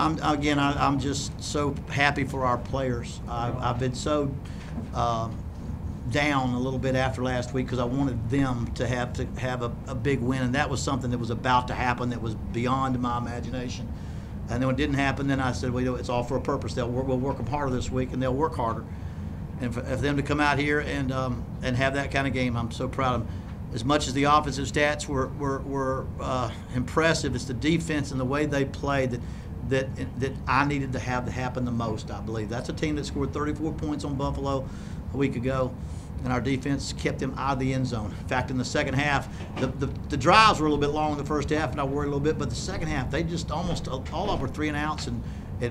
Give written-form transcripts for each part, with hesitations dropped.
I'm just so happy for our players. I've been so down a little bit after last week because I wanted them to have a big win, and that was something that was about to happen that was beyond my imagination. And then when it didn't happen, then I said, well, it's all for a purpose. We'll work them harder this week, and they'll work harder. And for them to come out here and have that kind of game, I'm so proud of them. As much as the offensive stats were impressive, it's the defense and the way they played that I needed to have to happen the most, I believe. That's a team that scored 34 points on Buffalo a week ago, and our defense kept them out of the end zone. In fact, in the second half, the drives were a little bit long in the first half, and I worried a little bit, but the second half, they just almost all of them were 3 and outs and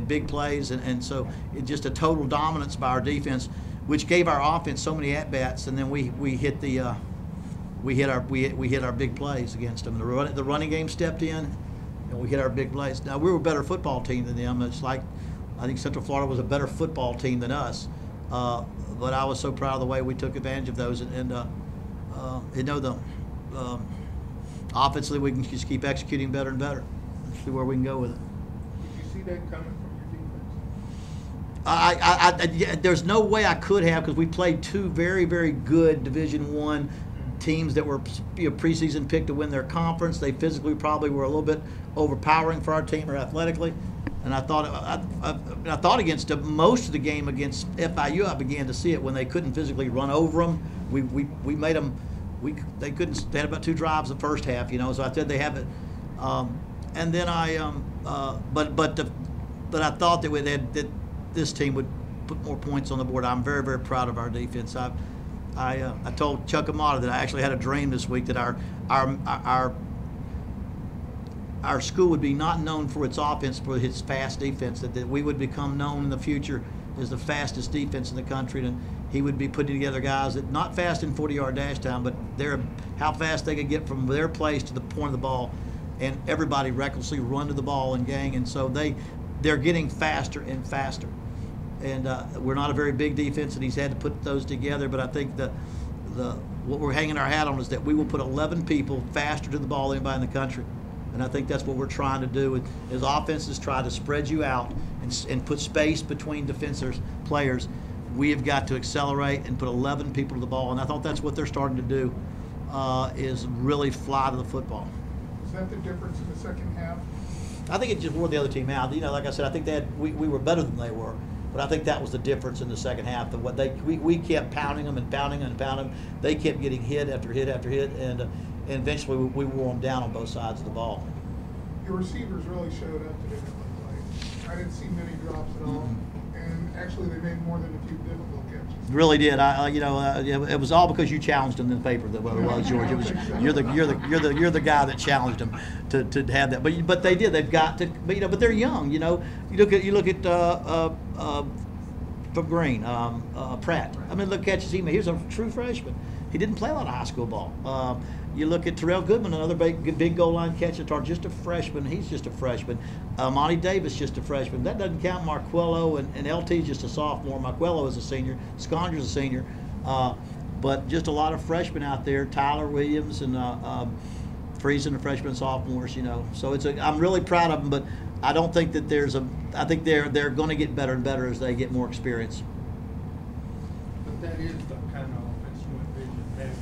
big plays, and so it just a total dominance by our defense, which gave our offense so many at-bats, and then we hit our big plays against them. The running game stepped in, and we hit our big plays. Now, we were a better football team than them. It's like I think Central Florida was a better football team than us. But I was so proud of the way we took advantage of those. Offensively, we can just keep executing better and better. See where we can go with it. Did you see that coming from your defense? There's no way I could have, because we played 2 very, very good Division I teams that were preseason picked to win their conference. They physically probably were a little bit overpowering for our team, or athletically. And I thought against most of the game against FIU, I began to see it when they couldn't physically run over them. We made them. They couldn't. They had about 2 drives the first half, So I said they have it. And then but I thought that this team would put more points on the board. I'm very, very proud of our defense. I told Chuck Amata that I actually had a dream this week that our school would be not known for its offense, for its fast defense, that we would become known in the future as the fastest defense in the country. And he would be putting together guys that not fast in 40-yard dash time, but how fast they could get from their place to the point of the ball, and everybody recklessly run to the ball and gang. And so they're getting faster and faster. And we're not a very big defense, and he's had to put those together. But I think what we're hanging our hat on is that we will put 11 people faster to the ball than anybody in the country. And I think that's what we're trying to do. Is offenses try to spread you out and put space between defensive players. We have got to accelerate and put 11 people to the ball. And I thought that's what they're starting to do, is really fly to the football. Is that the difference in the second half? I think it just wore the other team out. Like I said, I think we were better than they were. But I think that was the difference in the second half. Of what we kept pounding them and pounding them and pounding them. They kept getting hit after hit after hit, and eventually we wore them down on both sides of the ball. Your receivers really showed up today. I didn't see many drops at all, and actually they made more than a few difficult catches. Really did. It was all because you challenged them in the paper. That what it was, George. It was you're the guy that challenged them to have that. But they did. They've got to. But they're young. You look at from Green, Pratt. I mean, look catches he made. He was a true freshman. He didn't play a lot of high school ball. You look at Terrell Goodman, another big goal line catcher, just a freshman. He's just a freshman. Monty Davis, just a freshman. That doesn't count Marquello, and LT's just a sophomore. Marquello is a senior. Sconder's a senior. But just a lot of freshmen out there. Tyler Williams and Friesen, the freshmen and sophomores. So I'm really proud of them. But I don't think that I think they're going to get better and better as they get more experience. But that is the kind of offense you envision having.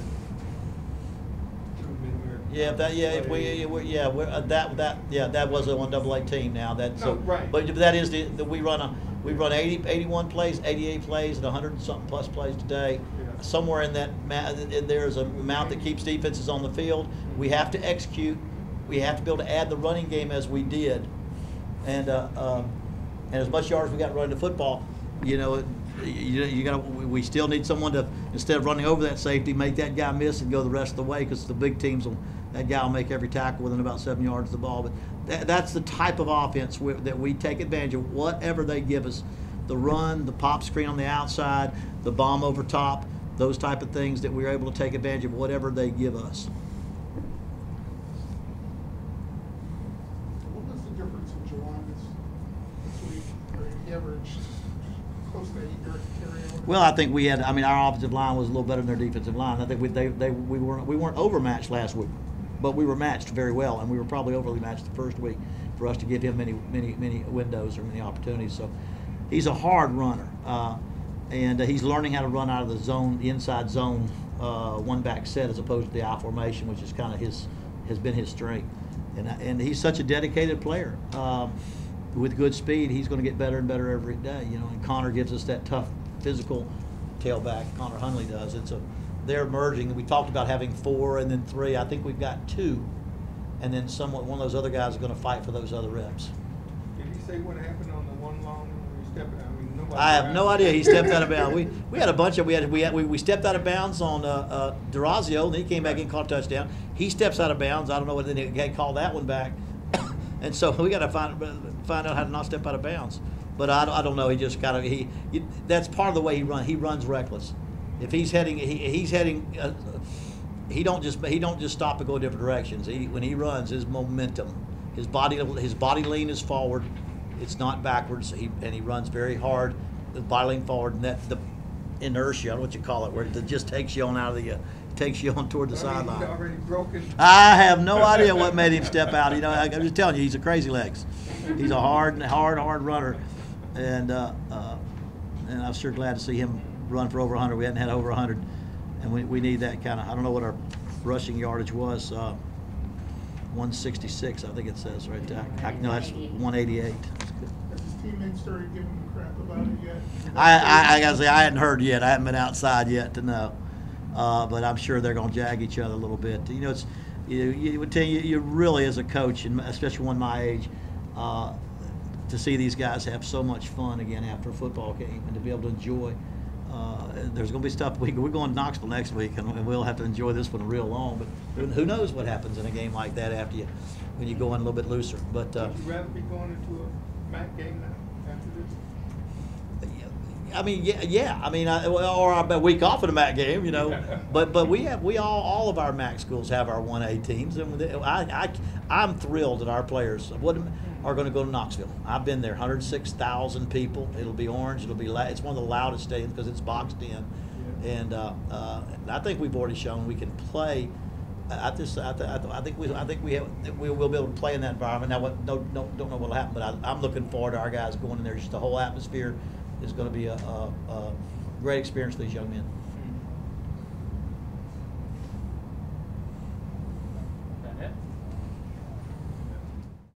That was a 1AA team now. Right. But that is we run 81 plays, 88 plays, and 100-something plus plays today. Yeah. Somewhere in that there's an amount that keeps defenses on the field. We have to execute. We have to be able to add the running game as we did, and as much yards we got running the football, we still need someone to, instead of running over that safety, make that guy miss and go the rest of the way, because the big teams that guy will make every tackle within about 7 yards of the ball. But that's the type of offense that we take advantage of whatever they give us. The run, the pop screen on the outside, the bomb over top, those type of things that we're able to take advantage of whatever they give us. What was the difference in Juwan this week? He averaged close to 8 yards carry. Well, I think we had. I mean, our offensive line was a little better than their defensive line. I think we weren't overmatched last week, but we were matched very well, and we were probably overly matched the first week. for us to give him many windows or many opportunities. So he's a hard runner, and he's learning how to run out of the zone, the inside zone, one back set as opposed to the I formation, which is kind of has been his strength. And he's such a dedicated player. With good speed, he's going to get better and better every day. You know, and Connor gives us that tough, physical tailback. Connor Hunley does. They're merging. We talked about having 4 and then 3. I think we've got 2, and then one of those other guys is going to fight for those other reps. Did he say what happened on the one long when he stepped out? I mean, nobody. I have no idea. He stepped out of bounds. We had a bunch of we stepped out of bounds on Durazio, and then he came back in and caught a touchdown. He steps out of bounds. I don't know what then he called that one back, and so we got to find out how to not step out of bounds. But I don't know. He just kind of that's part of the way he runs. He runs reckless. If he's heading, he's heading. He don't just stop and go different directions. When he runs, his momentum, his body lean is forward. It's not backwards. And he runs very hard. The body lean forward, and the inertia, I don't know what you call it, where it just takes you on out of the. Takes you on toward the sideline. He's already broken. I have no idea what made him step out. You know, I'm just telling you, he's a crazy legs. He's a hard runner, and I'm sure glad to see him run for over 100. We hadn't had over 100, and we need that kind of. I don't know what our rushing yardage was. 166, I think it says right there. No, that's 188. Have his teammates started giving him crap about it yet? I gotta say I hadn't heard yet. I haven't been outside yet to know. But I'm sure they're going to jag each other a little bit. You know, it's you would tell you really as a coach, and especially one my age, to see these guys have so much fun again after a football game and to be able to enjoy. There's going to be stuff. We're going to Knoxville next week, and we'll have to enjoy this one real long. But who knows what happens in a game like that when you go in a little bit looser. But would you rather be going into a MAC game now after this? I mean, yeah. I mean, or a week off of the MAC game, you know. But all of our MAC schools have our 1A teams, and I'm thrilled that our players are going to go to Knoxville. I've been there, 106,000 people. It'll be orange. It's one of the loudest stadiums because it's boxed in, and I think we've already shown we can play. I think we'll be able to play in that environment. Now, don't know what'll happen, but I'm looking forward to our guys going in there. Just the whole atmosphere is going to be a great experience for these young men.